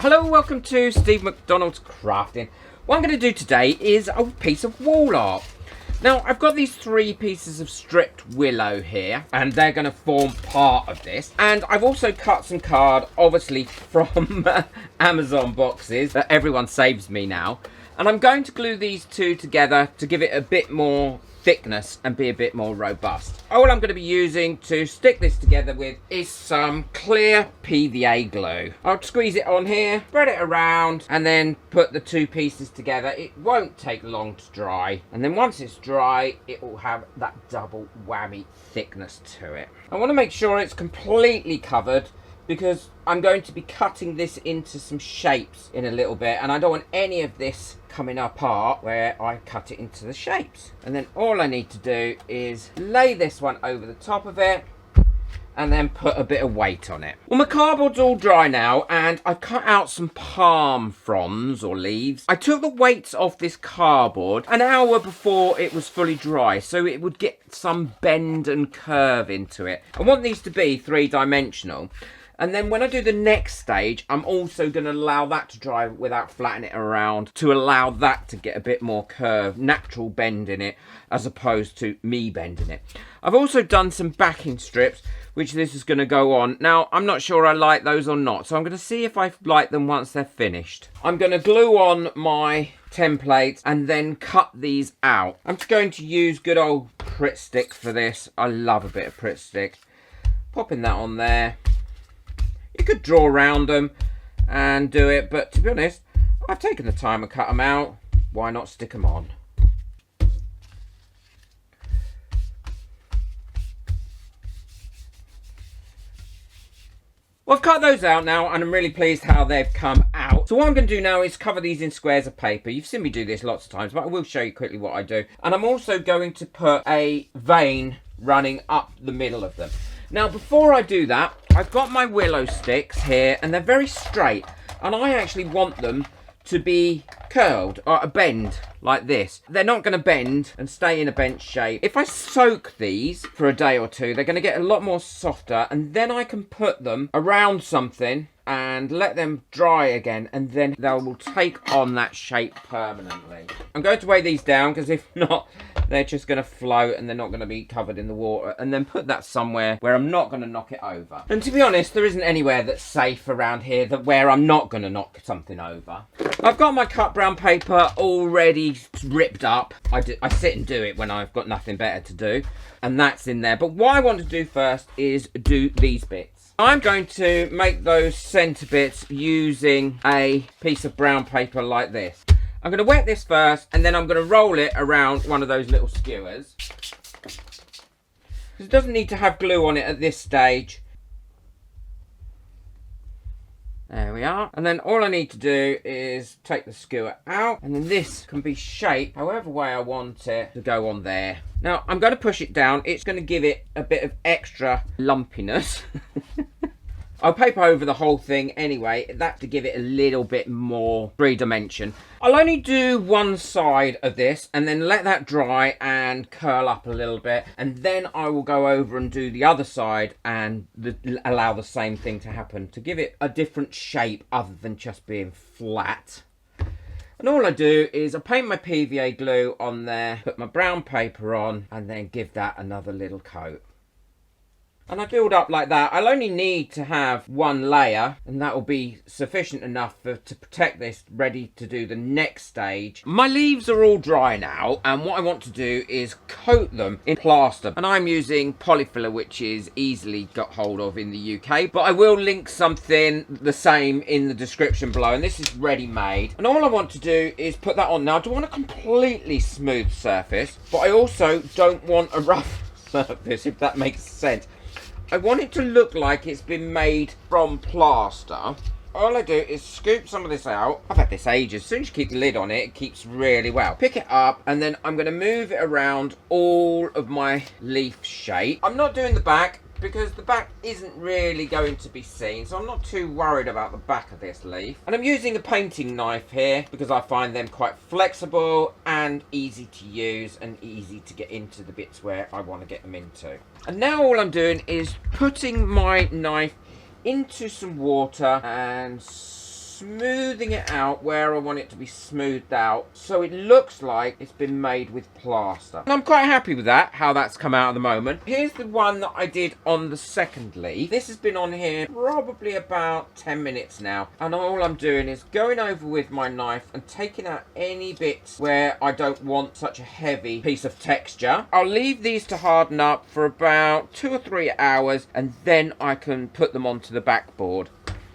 Hello, welcome to Steve McDonald's Crafting. What I'm going to do today is a piece of wall art. Now, I've got these 3 pieces of stripped willow here, and they're going to form part of this. And I've also cut some card, obviously from Amazon boxes, that everyone saves me now. And I'm going to glue these 2 together to give it a bit more thickness and be a bit more robust. All I'm going to be using to stick this together with is some clear PVA glue. I'll squeeze it on here, spread it around, and then put the 2 pieces together. It won't take long to dry, and then once it's dry it will have that double whammy thickness to it. I want to make sure it's completely covered because I'm going to be cutting this into some shapes in a little bit, and I don't want any of this coming apart where I cut it into the shapes. And then all I need to do is lay this one over the top of it and then put a bit of weight on it. Well, my cardboard's all dry now, and I've cut out some palm fronds or leaves. I took the weights off this cardboard an hour before it was fully dry, so it would get some bend and curve into it. I want these to be 3-dimensional. And then when I do the next stage, I'm also going to allow that to dry without flattening it around, to allow that to get a bit more curve, natural bend in it, as opposed to me bending it. I've also done some backing strips, which this is going to go on. Now, I'm not sure I like those or not, so I'm going to see if I like them once they're finished. I'm going to glue on my templates and then cut these out. I'm just going to use good old Pritt stick for this. I love a bit of Pritt stick. Popping that on there. You could draw around them and do it, but to be honest, I've taken the time and cut them out. Why not stick them on? Well, I've cut those out now, and I'm really pleased how they've come out. So what I'm going to do now is cover these in squares of paper. You've seen me do this lots of times, but I will show you quickly what I do. And I'm also going to put a vein running up the middle of them. Now, before I do that, I've got my willow sticks here, and they're very straight, and I actually want them to be curled or a bend like this. They're not going to bend and stay in a bent shape. If I soak these for a day or 2, they're going to get a lot more softer, and then I can put them around something and let them dry again, and then they will take on that shape permanently. I'm going to weigh these down, because if not, they're just going to float and they're not going to be covered in the water, and then put that somewhere where I'm not going to knock it over. And to be honest, there isn't anywhere that's safe around here where I'm not going to knock something over. I've got my cut brown paper already ripped up. I sit and do it when I've got nothing better to do, and that's in there. But what I want to do first is do these bits. I'm going to make those centre bits using a piece of brown paper like this. I'm going to wet this first, and then I'm going to roll it around one of those little skewers. It doesn't need to have glue on it at this stage. There we are. And then all I need to do is take the skewer out, and then this can be shaped however way I want it to go on there. Now, I'm going to push it down. It's going to give it a bit of extra lumpiness. I'll paper over the whole thing anyway, that to give it a little bit more 3-dimension. I'll only do one side of this and then let that dry and curl up a little bit, and then I will go over and do the other side and allow the same thing to happen to give it a different shape other than just being flat. And all I do is I paint my PVA glue on there, put my brown paper on, and then give that another little coat. And I build up like that. I'll only need to have one layer, and that will be sufficient enough to protect this, ready to do the next stage. My leaves are all dry now, and what I want to do is coat them in plaster. And I'm using polyfiller, which is easily got hold of in the UK, but I will link something the same in the description below, and this is ready made. And all I want to do is put that on. Now, I don't want a completely smooth surface, but I also don't want a rough surface, if that makes sense. I want it to look like it's been made from plaster. All I do is scoop some of this out. I've had this ages. As soon as you keep the lid on it, it keeps really well. Pick it up, and then I'm going to move it around all of my leaf shape. I'm not doing the back, because the back isn't really going to be seen, so I'm not too worried about the back of this leaf. And I'm using a painting knife here because I find them quite flexible and easy to use and easy to get into the bits where I want to get them into. And now all I'm doing is putting my knife into some water and smoothing it out where I want it to be smoothed out, so it looks like it's been made with plaster. And I'm quite happy with that, how that's come out at the moment. Here's the one that I did on the second leaf. This has been on here probably about 10 minutes now, and all I'm doing is going over with my knife and taking out any bits where I don't want such a heavy piece of texture. I'll leave these to harden up for about 2 or 3 hours, and then I can put them onto the backboard.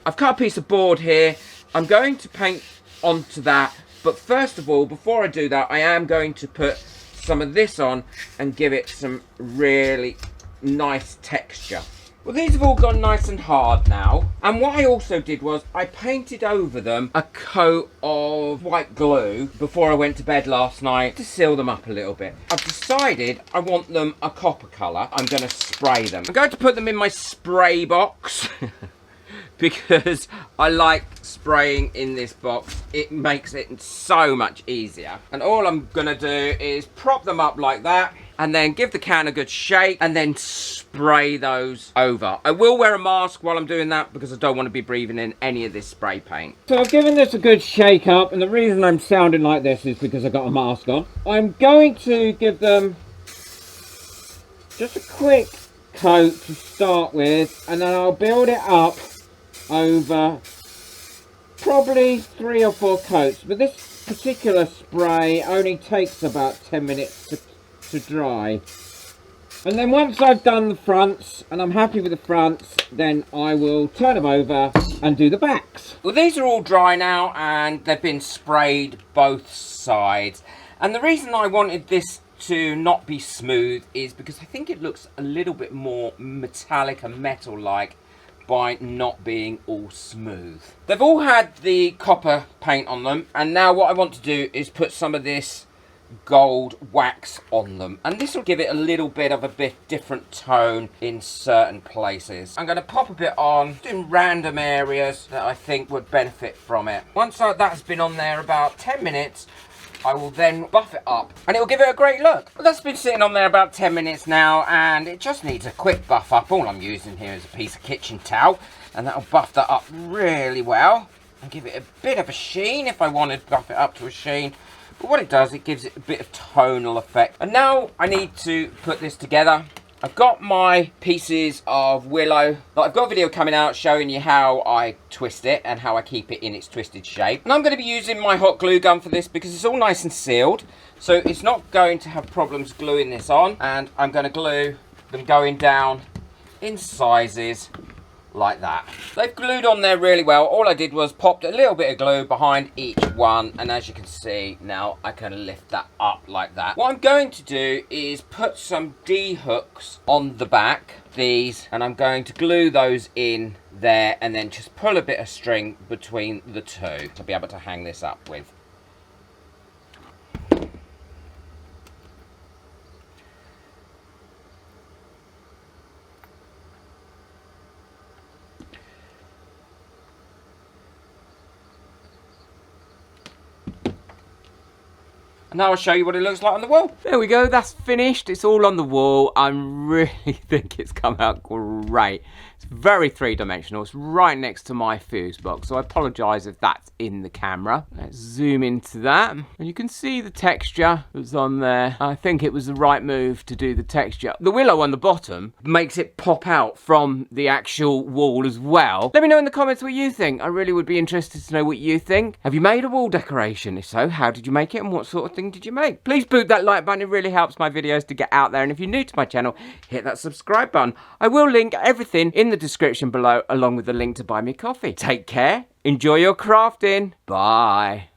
I've cut a piece of board here. I'm going to paint onto that, but first of all, before I do that, I am going to put some of this on and give it some really nice texture. Well, these have all gone nice and hard now, and what I also did was I painted over them a coat of white glue before I went to bed last night to seal them up a little bit. I've decided I want them a copper colour. I'm going to spray them. I'm going to put them in my spray box because I like spraying in this box. It makes it so much easier. And all I'm going to do is prop them up like that, and then give the can a good shake, and then spray those over. I will wear a mask while I'm doing that because I don't want to be breathing in any of this spray paint. So I've given this a good shake up, and the reason I'm sounding like this is because I've got a mask on. I'm going to give them just a quick coat to start with, and then I'll build it up over probably 3 or 4 coats. But this particular spray only takes about 10 minutes to dry. And then once I've done the fronts and I'm happy with the fronts, then I will turn them over and do the backs. Well, these are all dry now and they've been sprayed both sides. And the reason I wanted this to not be smooth is because I think it looks a little bit more metallic and metal-like by not being all smooth. They've all had the copper paint on them, and now what I want to do is put some of this gold wax on them, and this will give it a little bit of a different tone in certain places. I'm going to pop a bit on in random areas that I think would benefit from it. Once that's been on there about 10 minutes, I will then buff it up and it will give it a great look. Well, that's been sitting on there about 10 minutes now, and it just needs a quick buff up. All I'm using here is a piece of kitchen towel, and that'll buff that up really well and give it a bit of a sheen if I wanted to buff it up to a sheen. But what it does, it gives it a bit of tonal effect. And now I need to put this together. I've got my pieces of willow. I've got a video coming out showing you how I twist it and how I keep it in its twisted shape. And I'm going to be using my hot glue gun for this because it's all nice and sealed. So it's not going to have problems gluing this on. And I'm going to glue them going down in sizes like that. They've glued on there really well. All I did was popped a little bit of glue behind each one, and as you can see now I can lift that up like that. What I'm going to do is put some D hooks on the back, these, and I'm going to glue those in there and then just pull a bit of string between the two to be able to hang this up with. Now I'll show you what it looks like on the wall. There we go, that's finished. It's all on the wall. I really think it's come out great. It's very three-dimensional. It's right next to my fuse box, so I apologise if that's in the camera. Let's zoom into that. And you can see the texture that's on there. I think it was the right move to do the texture. The willow on the bottom makes it pop out from the actual wall as well. Let me know in the comments what you think. I really would be interested to know what you think. Have you made a wall decoration? If so, how did you make it and what sort of thing did you make? Please boot that like button. It really helps my videos to get out there. And if you're new to my channel, hit that subscribe button. I will link everything in the description below, along with the link to buy me coffee. Take care. Enjoy your crafting. Bye.